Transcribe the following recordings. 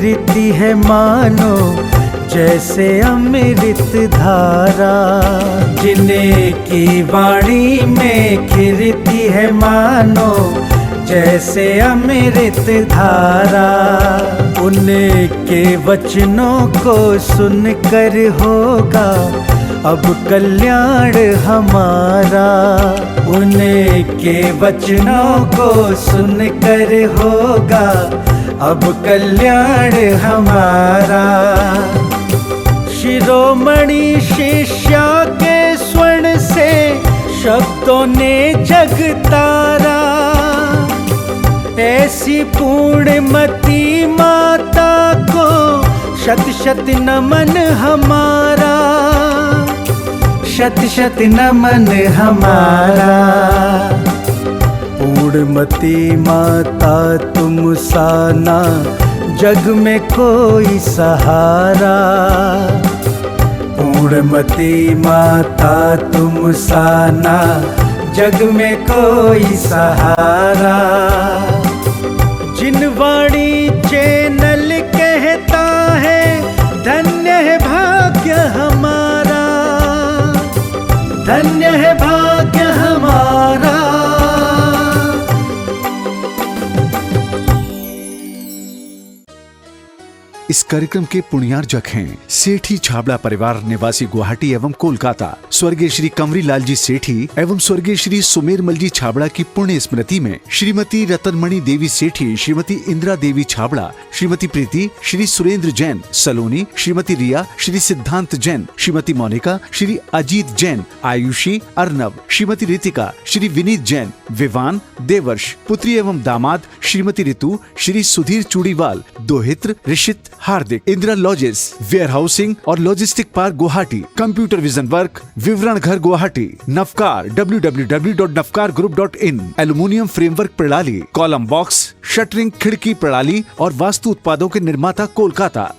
खिरती है मानो जैसे अमृत धारा। जिन्हें की वाणी में खिरती है मानो जैसे अमृत धारा। उनके वचनों को सुनकर होगा अब कल्याण हमारा। उनके वचनों को सुनकर होगा अब कल्याण हमारा। शिरोमणि शिष्या के स्वर्ण से शब्दों ने जग तारा। ऐसी पूर्णमती माता को शत शत नमन हमारा। शत शत नमन हमारा। पूर्णमती माता तुम सा ना जग में कोई सहारा। पूर्णमती माता तुम सा ना जग में कोई सहारा। जिन वाणी चैनल कहता है धन्य है भाग्य हमारा। धन्य है भाग्य हमारा। इस कार्यक्रम के पुण्यार्जक हैं सेठी छाबड़ा परिवार निवासी गुवाहाटी एवं कोलकाता, स्वर्गीय श्री कंवरी लाल जी सेठी एवं स्वर्गीय श्री सुमेरमल जी छाबड़ा की पुण्य स्मृति में श्रीमती रतनमणि देवी सेठी, श्रीमती इंदिरा देवी छाबड़ा, श्रीमती प्रीति, श्री सुरेंद्र जैन सलोनी, श्रीमती रिया, श्री सिद्धांत जैन, श्रीमती मोनिका, श्री अजीत जैन, आयुषी, अर्नव, श्रीमती रितिका, श्री विनीत जैन, विवान, देवर्ष, पुत्री एवं दामाद श्रीमती ऋतु, श्री सुधीर चूड़ीवाल, दोहित्र, ऋषित, हार्दिक, इंदिरा लॉजेस, वेयर हाउसिंग और logistic park Guwahati, computer vision work, विवरण घर Guwahati, Navkar www.navkargroup.in, aluminium framework प्रणाली, कॉलम बॉक्स, शटरिंग खिड़की प्रणाली और वास्तु उत्पादों के निर्माता कोलकाता।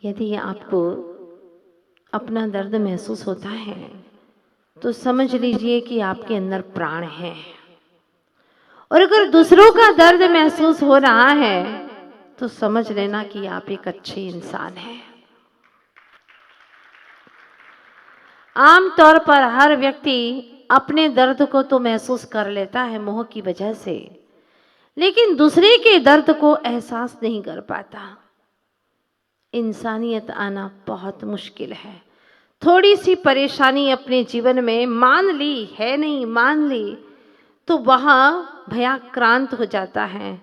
यदि आपको अपना दर्द महसूस होता है तो समझ लीजिए कि आपके अंदर प्राण है। और अगर दूसरों का दर्द महसूस हो रहा है तो समझ लेना कि आप एक अच्छे इंसान हैं। आमतौर पर हर व्यक्ति अपने दर्द को तो महसूस कर लेता है मोह की वजह से, लेकिन दूसरे के दर्द को एहसास नहीं कर पाता। इंसानियत आना बहुत मुश्किल है। थोड़ी सी परेशानी अपने जीवन में मान ली है, नहीं मान ली तो वह भयाक्रांत हो जाता है।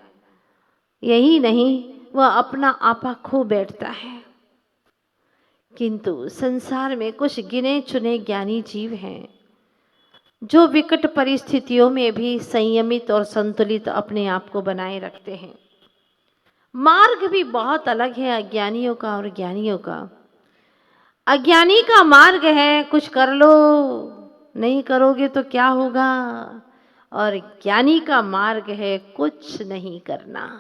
यही नहीं, वह अपना आपा खो बैठता है। किंतु संसार में कुछ गिने चुने ज्ञानी जीव हैं जो विकट परिस्थितियों में भी संयमित और संतुलित अपने आप को बनाए रखते हैं। मार्ग भी बहुत अलग है अज्ञानियों का और ज्ञानियों का। अज्ञानी का मार्ग है कुछ कर लो, नहीं करोगे तो क्या होगा, और ज्ञानी का मार्ग है कुछ नहीं करना,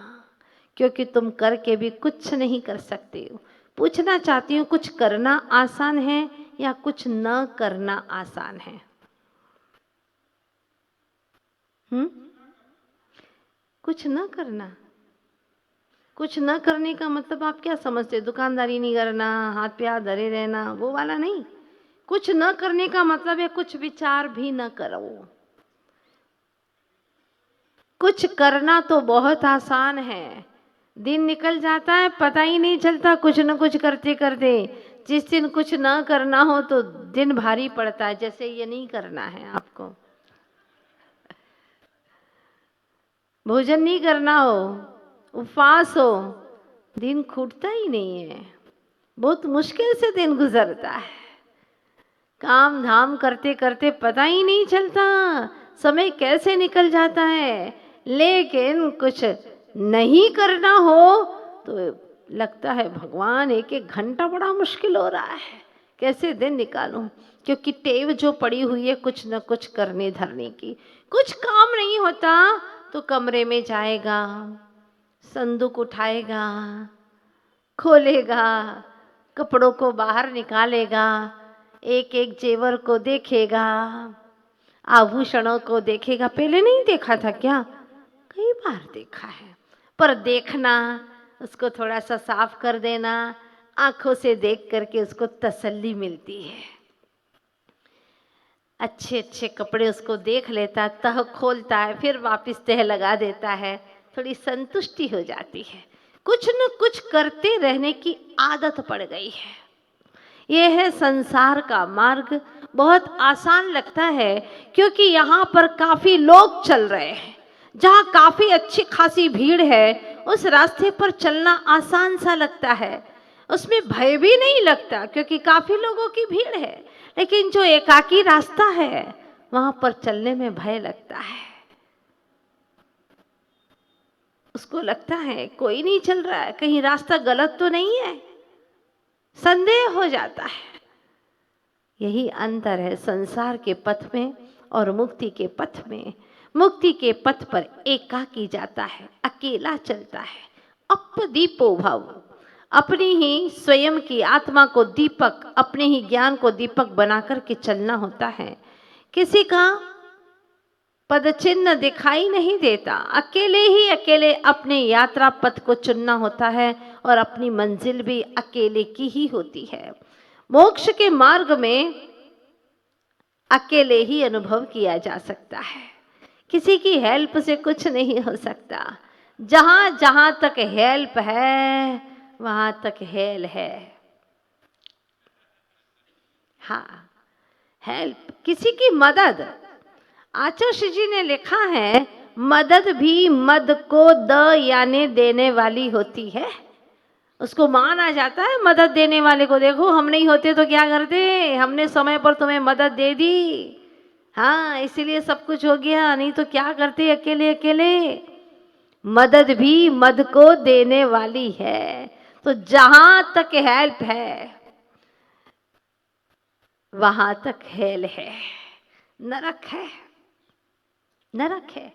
क्योंकि तुम करके भी कुछ नहीं कर सकते हो। पूछना चाहती हूँ, कुछ करना आसान है या कुछ न करना आसान है? कुछ न करना। कुछ न करने का मतलब आप क्या समझते? दुकानदारी नहीं करना, हाथ पे हाथ धरे रहना, वो वाला नहीं। कुछ न करने का मतलब है कुछ विचार भी न करो। कुछ करना तो बहुत आसान है, दिन निकल जाता है पता ही नहीं चलता कुछ न कुछ करते करते। जिस दिन कुछ न करना हो तो दिन भारी पड़ता है, जैसे ये नहीं करना है आपको, भोजन नहीं करना हो, उपवास हो, दिन छूटता ही नहीं है। बहुत मुश्किल से दिन गुजरता है। काम धाम करते करते पता ही नहीं चलता समय कैसे निकल जाता है। लेकिन कुछ नहीं करना हो तो लगता है भगवान एक एक घंटा बड़ा मुश्किल हो रहा है, कैसे दिन निकालूं। क्योंकि टेव जो पड़ी हुई है कुछ न कुछ करने धरने की। कुछ काम नहीं होता तो कमरे में जाएगा, संदूक उठाएगा, खोलेगा, कपड़ों को बाहर निकालेगा, एक एक जेवर को देखेगा, आभूषणों को देखेगा, पहले नहीं देखा था क्या? कई बार देखा है, पर देखना, उसको थोड़ा सा साफ कर देना, आंखों से देख करके उसको तसल्ली मिलती है। अच्छे अच्छे कपड़े उसको देख लेता, तह खोलता है, फिर वापस तह लगा देता है, थोड़ी संतुष्टि हो जाती है। कुछ न कुछ करते रहने की आदत पड़ गई है। यह है संसार का मार्ग। बहुत आसान लगता है क्योंकि यहाँ पर काफी लोग चल रहे हैं। जहाँ काफी अच्छी खासी भीड़ है, उस रास्ते पर चलना आसान सा लगता है, उसमें भय भी नहीं लगता क्योंकि काफी लोगों की भीड़ है। लेकिन जो एकाकी रास्ता है, वहां पर चलने में भय लगता है। उसको लगता है कोई नहीं चल रहा है, कहीं रास्ता गलत तो नहीं है, संदेह हो जाता है। यही अंतर है संसार के पथ में और मुक्ति के पथ में। मुक्ति के पथ पर एकाकी जाता है, अकेला चलता है। अपदीपो भव, अपनी ही स्वयं की आत्मा को दीपक, अपने ही ज्ञान को दीपक बनाकर के चलना होता है। किसी का पदचिन्ह दिखाई नहीं देता, अकेले अपने यात्रा पथ को चुनना होता है और अपनी मंजिल भी अकेले की ही होती है। मोक्ष के मार्ग में अकेले ही अनुभव किया जा सकता है, किसी की हेल्प से कुछ नहीं हो सकता। जहां जहां तक हेल्प है, वहां तक हेल है। हाँ, हेल्प, किसी की मदद। आचार्य जी ने लिखा है, मदद भी मद को द यानी देने वाली होती है। उसको माना जाता है मदद देने वाले को। देखो, हम नहीं होते तो क्या करते, हमने समय पर तुम्हें मदद दे दी, हाँ इसीलिए सब कुछ हो गया, नहीं तो क्या करते अकेले अकेले। मदद भी मद को देने वाली है। तो जहां तक हेल्प है, वहां तक हेल है, नरक है, नरक है।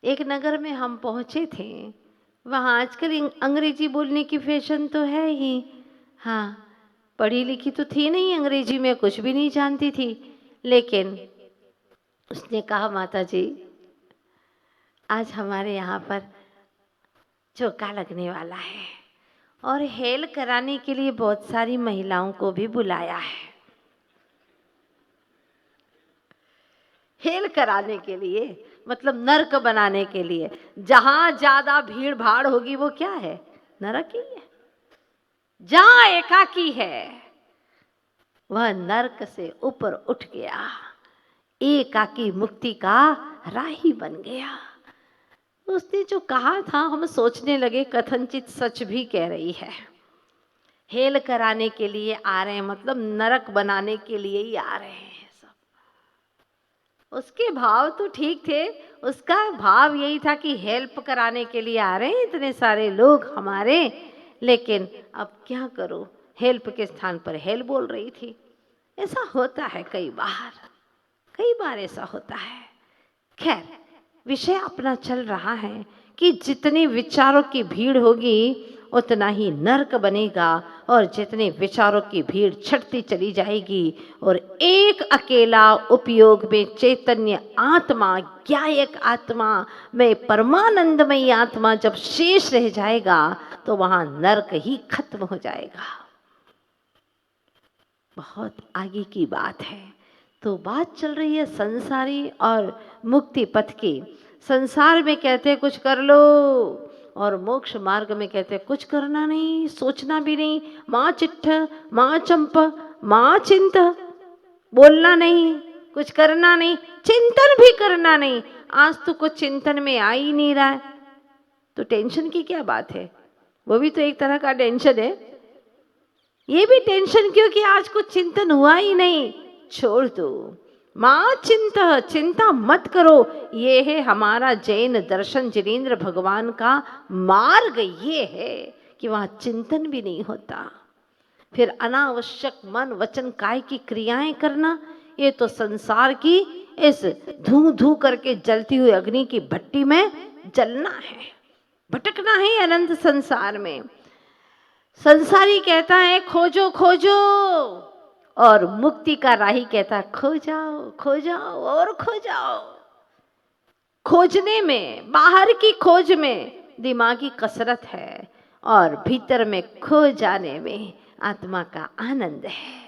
एक नगर में हम पहुंचे थे, वहाँ आजकल अंग्रेजी बोलने की फैशन तो है ही। हाँ, पढ़ी लिखी तो थी नहीं, अंग्रेजी में कुछ भी नहीं जानती थी, लेकिन उसने कहा, माता जी आज हमारे यहाँ पर चौका लगने वाला है और हेल कराने के लिए बहुत सारी महिलाओं को भी बुलाया है। हेल कराने के लिए मतलब नरक बनाने के लिए। जहां ज्यादा भीड़ भाड़ होगी वो क्या है, नरक ही है। जहां एकाकी है वह नरक से ऊपर उठ गया, एकाकी मुक्ति का राही बन गया। उसने जो कहा था, हम सोचने लगे कथनचित सच भी कह रही है। हेल कराने के लिए आ रहे हैं मतलब नरक बनाने के लिए ही आ रहे हैं। उसके भाव तो ठीक थे, उसका भाव यही था कि हेल्प कराने के लिए आ रहे हैं इतने सारे लोग हमारे, लेकिन अब क्या करूं, हेल्प के स्थान पर हेल बोल रही थी। ऐसा होता है कई बार ऐसा होता है। खैर, विषय अपना चल रहा है कि जितनी विचारों की भीड़ होगी उतना ही नरक बनेगा, और जितने विचारों की भीड़ छटती चली जाएगी और एक अकेला उपयोग में चैतन्य आत्मा, ज्ञायक आत्मा में परमानंदमयी आत्मा जब शेष रह जाएगा तो वहां नरक ही खत्म हो जाएगा। बहुत आगे की बात है। तो बात चल रही है संसारी और मुक्ति पथ की। संसार में कहते हैं कुछ कर लो, और मोक्ष मार्ग में कहते हैं कुछ करना नहीं, सोचना भी नहीं, माँ चिट्ठ माँ चंप माँ चिंत, बोलना नहीं, कुछ करना नहीं, चिंतन भी करना नहीं। आज तो कुछ चिंतन में आ ही नहीं रहा है, तो टेंशन की क्या बात है, वो भी तो एक तरह का टेंशन है। ये भी टेंशन क्योंकि आज कुछ चिंतन हुआ ही नहीं, छोड़ दो। माँ चिंता मत करो। ये है हमारा जैन दर्शन, जिनेंद्र भगवान का मार्ग ये है कि वहाँ चिंतन भी नहीं होता। फिर अनावश्यक मन वचन काय की क्रियाएं करना, ये तो संसार की इस धू करके जलती हुई अग्नि की भट्टी में जलना है, भटकना है अनंत संसार में। संसारी कहता है खोजो खोजो, और मुक्ति का राही कहता है खो जाओ और खो जाओ। खोजने में, बाहर की खोज में दिमागी कसरत है और भीतर में खो जाने में आत्मा का आनंद है।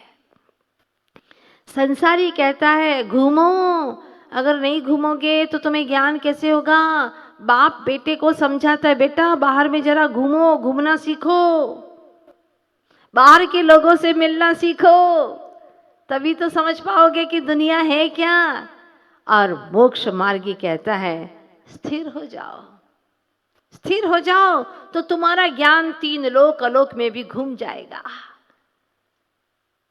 संसारी कहता है घूमो, अगर नहीं घूमोगे तो तुम्हें ज्ञान कैसे होगा। बाप बेटे को समझाता है बेटा बाहर में जरा घूमो, घूमना सीखो, बाहर के लोगों से मिलना सीखो, तभी तो समझ पाओगे कि दुनिया है क्या। और मोक्ष मार्गी कहता है स्थिर हो जाओ, स्थिर हो जाओ तो तुम्हारा ज्ञान 3 लोक अलोक में भी घूम जाएगा,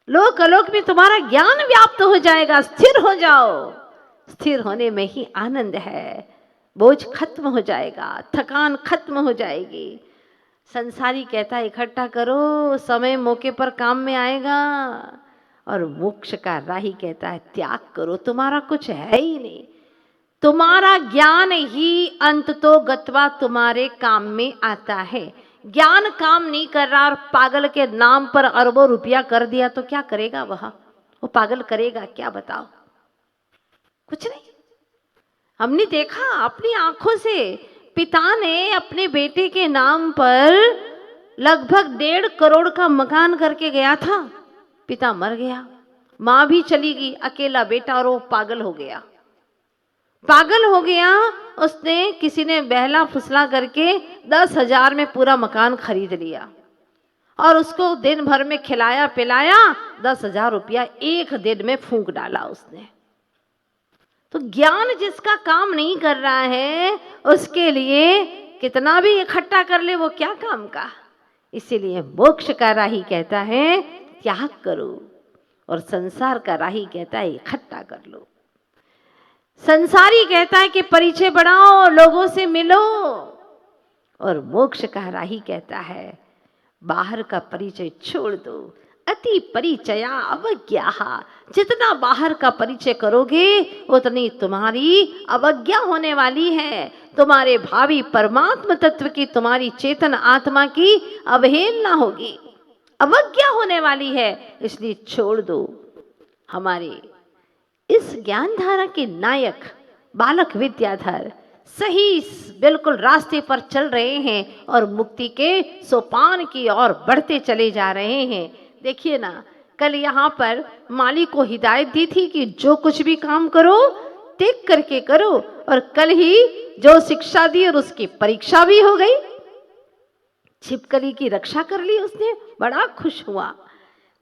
लोक अलोक में तुम्हारा ज्ञान व्याप्त हो जाएगा। स्थिर हो जाओ, स्थिर होने में ही आनंद है। बोझ खत्म हो जाएगा, थकान खत्म हो जाएगी। संसारी कहता है इकट्ठा करो, समय मौके पर काम में आएगा। और मोक्ष का राही कहता है त्याग करो, तुम्हारा कुछ है ही नहीं, तुम्हारा ज्ञान ही अंत तो गत्वा तुम्हारे काम में आता है। ज्ञान काम नहीं कर रहा और पागल के नाम पर अरबों रुपया कर दिया तो क्या करेगा वह? वो पागल करेगा क्या बताओ? कुछ नहीं। हमने देखा अपनी आंखों से, पिता ने अपने बेटे के नाम पर लगभग 1.5 करोड़ का मकान करके गया था। पिता मर गया, माँ भी चली गई, अकेला बेटा, और वो पागल हो गया। पागल हो गया, उसने किसी ने बहला फुसला करके 10,000 में पूरा मकान खरीद लिया और उसको दिन भर में खिलाया पिलाया, 10,000 रुपया एक दिन में फूंक डाला उसने। तो ज्ञान जिसका काम नहीं कर रहा है उसके लिए कितना भी इकट्ठा कर ले वो क्या काम का। इसीलिए मोक्ष का राही कहता है त्याग करो और संसार का राही कहता है इकट्ठा कर लो। संसारी कहता है कि परिचय बढ़ाओ, लोगों से मिलो, और मोक्ष का राही कहता है बाहर का परिचय छोड़ दो। अति परिचया अवज्ञा, जितना बाहर का परिचय करोगे उतनी तुम्हारी अवज्ञा होने वाली है। तुम्हारे भावी परमात्म तत्व की, तुम्हारी चेतन आत्मा की अवहेलना होगी, अवज्ञा होने वाली है, इसलिए छोड़ दो। हमारे इस ज्ञान धारा के नायक बालक विद्याधर सही बिल्कुल रास्ते पर चल रहे हैं और मुक्ति के सोपान की ओर बढ़ते चले जा रहे हैं। देखिए ना, कल यहाँ पर मालिक को हिदायत दी थी कि जो कुछ भी काम करो देख करके करो, और कल ही जो शिक्षा दी और उसकी परीक्षा भी हो गई। छिपकली की रक्षा कर ली उसने, बड़ा खुश हुआ।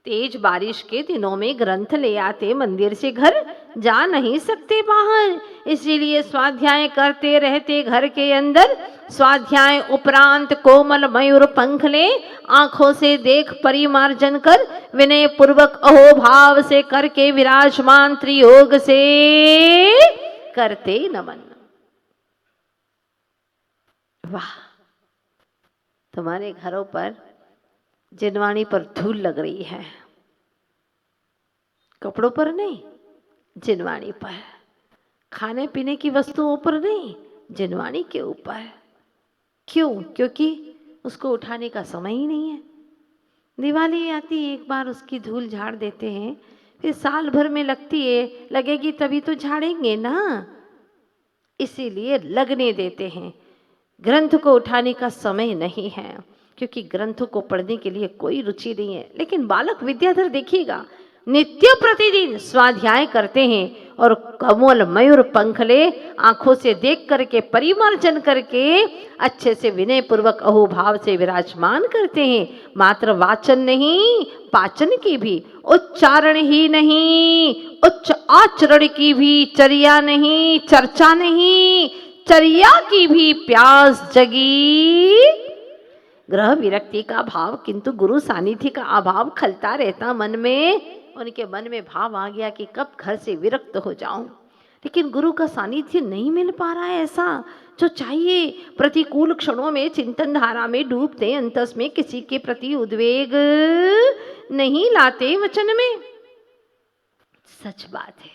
तेज बारिश के दिनों में ग्रंथ ले आते मंदिर से घर जा नहीं सकते बाहर, इसीलिए स्वाध्याय करते रहते घर के अंदर। स्वाध्याय उपरांत कोमल मयूर पंख ले, आंखों से देख परिमार्जन कर, विनय पूर्वक अहोभाव से करके विराजमान त्रियोग से करते नमन। वाह, तुम्हारे घरों पर जिनवाणी पर धूल लग रही है, कपड़ों पर नहीं, जिनवाणी पर। खाने पीने की वस्तुओं पर नहीं, जिनवाणी के ऊपर। क्यों? क्योंकि उसको उठाने का समय ही नहीं है। दिवाली आती एक बार उसकी धूल झाड़ देते हैं, फिर साल भर में लगती है, लगेगी तभी तो झाड़ेंगे ना, इसीलिए लगने देते हैं। ग्रंथ को उठाने का समय नहीं है, क्योंकि ग्रंथों को पढ़ने के लिए कोई रुचि नहीं है। लेकिन बालक विद्याधर देखिएगा, नित्य प्रतिदिन स्वाध्याय करते हैं और कमल मयूर पंख ले, आंखों से देख करके परिमार्जन करके अच्छे से विनय पूर्वक अहोभाव से विराजमान करते हैं। मात्र वाचन नहीं, पाचन की भी, उच्चारण ही नहीं, उच्च आचरण की भी, चर्या नहीं, चर्चा नहीं, चर्या की भी प्यास जगी। ग्रह विरक्ति का भाव, किंतु गुरु सानिध्य का अभाव खलता रहता मन में। उनके मन में भाव आ गया कि कब घर से विरक्त हो जाऊं, लेकिन गुरु का सानिध्य नहीं मिल पा रहा है ऐसा जो चाहिए। प्रतिकूल क्षणों में चिंतन धारा में डूबते, अंतस में किसी के प्रति उद्वेग नहीं लाते वचन में। सच बात है,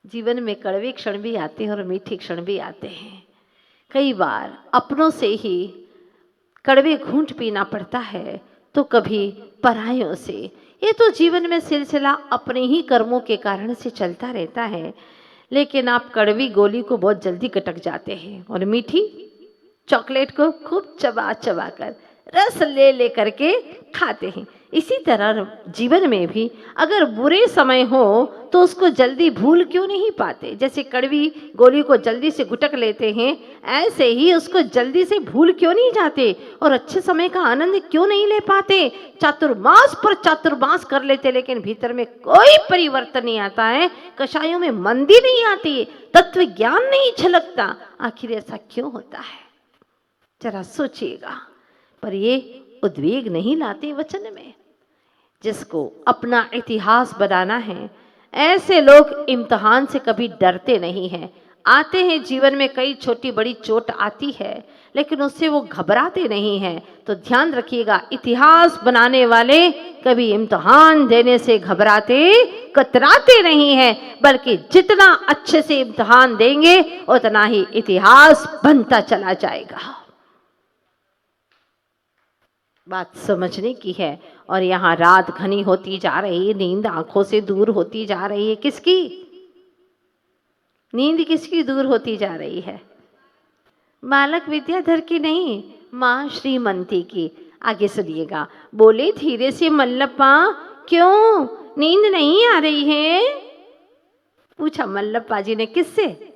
जीवन में कड़वे क्षण भी आते हैं और मीठे क्षण भी आते हैं। कई बार अपनों से ही कड़वे घूंट पीना पड़ता है, तो कभी परायों से। ये तो जीवन में सिलसिला अपने ही कर्मों के कारण से चलता रहता है, लेकिन आप कड़वी गोली को बहुत जल्दी कटक जाते हैं और मीठी चॉकलेट को खूब चबा चबा कर रस ले ले करके खाते हैं। इसी तरह जीवन में भी अगर बुरे समय हो तो उसको जल्दी भूल क्यों नहीं पाते। जैसे कड़वी गोली को जल्दी से गुटक लेते हैं, ऐसे ही उसको जल्दी से भूल क्यों नहीं जाते और अच्छे समय का आनंद क्यों नहीं ले पाते। चातुर्मास पर चातुर्मास कर लेते, लेकिन भीतर में कोई परिवर्तन नहीं आता है, कषायों में मंदी नहीं आती, तत्व ज्ञान नहीं झलकता। आखिर ऐसा क्यों होता है, जरा सोचिएगा। पर ये उद्वेग नहीं लाते वचन में। जिसको अपना इतिहास बनाना है, ऐसे लोग इम्तिहान से कभी डरते नहीं हैं। आते हैं जीवन में कई छोटी बड़ी चोट आती है, लेकिन उससे वो घबराते नहीं हैं। तो ध्यान रखिएगा, इतिहास बनाने वाले कभी इम्तिहान देने से घबराते कतराते नहीं हैं, बल्कि जितना अच्छे से इम्तिहान देंगे उतना ही इतिहास बनता चला जाएगा। बात समझने की है। और यहाँ रात घनी होती जा रही है, नींद आंखों से दूर होती जा रही है। किसकी नींद, किसकी दूर होती जा रही है? बालक विद्याधर की नहीं, माँ श्रीमती की। आगे सुनिएगा। बोले धीरे से मल्लप्पा, क्यों नींद नहीं आ रही है? पूछा मल्लप्पा जी ने। किससे?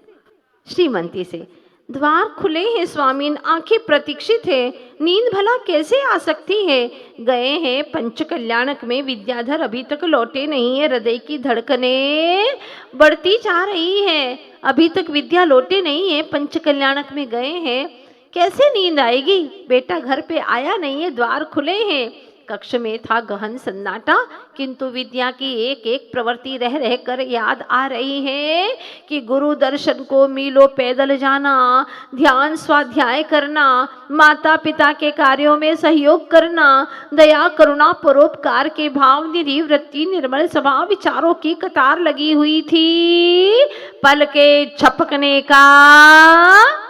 श्रीमती से। द्वार खुले हैं स्वामीन, आंखें प्रतीक्षित है, नींद भला कैसे आ सकती है? गए हैं पंच कल्याणक में, विद्याधर अभी तक लौटे नहीं है। हृदय की धड़कनें बढ़ती जा रही है, अभी तक विद्या लौटे नहीं है, पंच कल्याणक में गए हैं, कैसे नींद आएगी? बेटा घर पे आया नहीं है, द्वार खुले हैं। कक्ष में था गहन सन्नाटा, किंतु विद्या की एक एक प्रवृत्ति रह रह कर याद आ रही है कि गुरु दर्शन को मीलों पैदल जाना, ध्यान स्वाध्याय करना, माता पिता के कार्यों में सहयोग करना, दया करुणा परोपकार के भाव, निरी वृत्ति, निर्मल स्वभाव, विचारों की कतार लगी हुई थी। पल के झपकने का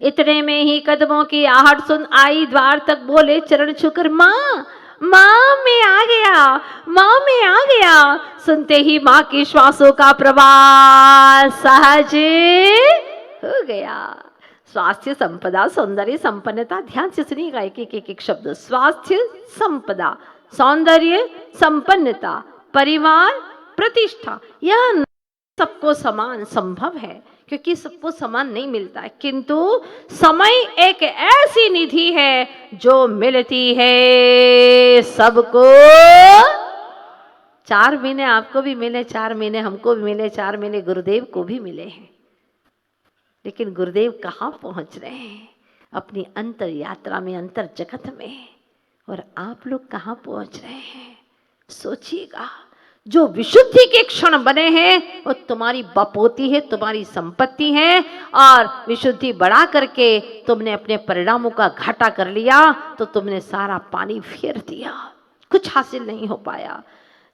इतने में ही कदमों की आहट सुन आई। द्वार तक बोले चरण छूकर, माँ माँ मैं आ गया, माँ मैं आ गया। सुनते ही माँ की श्वासों का प्रवाह सहज हो गया। स्वास्थ्य संपदा सौंदर्य संपन्नता, ध्यान से सुनिएगा एक शब्द। स्वास्थ्य संपदा सौंदर्य संपन्नता परिवार प्रतिष्ठा, यह सबको समान संभव है, क्योंकि सबको समान नहीं मिलता है। किंतु समय एक ऐसी निधि है जो मिलती है सबको। 4 महीने आपको भी मिले, 4 महीने हमको भी मिले, 4 महीने गुरुदेव को भी मिले हैं, लेकिन गुरुदेव कहाँ पहुंच रहे हैं? अपनी अंतर यात्रा में, अंतर जगत में। और आप लोग कहाँ पहुंच रहे हैं? सोचिएगा। जो विशुद्धि के क्षण बने हैं वो तुम्हारी बपोती है, तुम्हारी संपत्ति है। और विशुद्धि बढ़ा करके तुमने अपने परिणामों का घाटा कर लिया तो तुमने सारा पानी फेर दिया, कुछ हासिल नहीं हो पाया।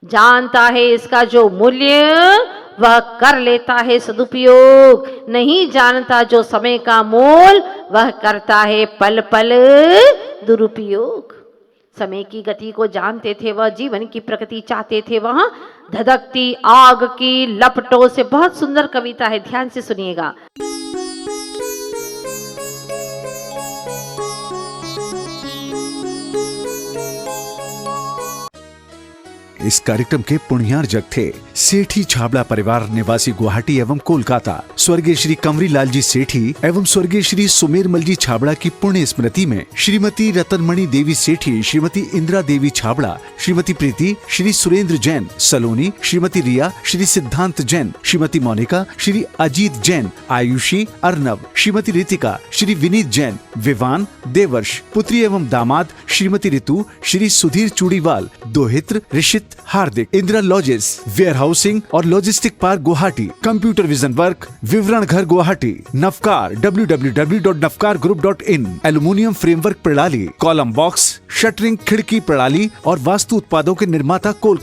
जानता है इसका जो मूल्य वह कर लेता है सदुपयोग, नहीं जानता जो समय का मोल वह करता है पल पल दुरुपयोग। समय की गति को जानते थे वह, जीवन की प्रकृति चाहते थे वह, धधकती आग की लपटों से। बहुत सुंदर कविता है, ध्यान से सुनिएगा। इस कार्यक्रम के पुण्यार्जक थे सेठी छाबड़ा परिवार निवासी गुवाहाटी एवं कोलकाता, स्वर्गीय श्री कंवरी लाल जी सेठी एवं स्वर्गीय श्री सुमेरमल जी छाबड़ा की पुण्य स्मृति में श्रीमती रतनमणि देवी सेठी, श्रीमती इंदिरा देवी छाबड़ा, श्रीमती प्रीति, श्री सुरेंद्र जैन सलोनी, श्रीमती रिया, श्री सिद्धांत जैन, श्रीमती मोनिका, श्री अजीत जैन, आयुषी, अर्नव, श्रीमती रितिका, श्री विनीत जैन, विवान, देवर्ष, पुत्री एवं दामाद श्रीमती ऋतु, श्री सुधीर चूड़ीवाल, दोहित्र, ऋषित, हार्दिक, इंदिरा लॉजेस, वेयर हाउसिंग और logistic park Guwahati, computer vision work, विवरण घर Guwahati, Navkar www.navkargroup.in, aluminium framework प्रणाली, कॉलम बॉक्स, शटरिंग खिड़की प्रणाली और वास्तु उत्पादों के निर्माता कोल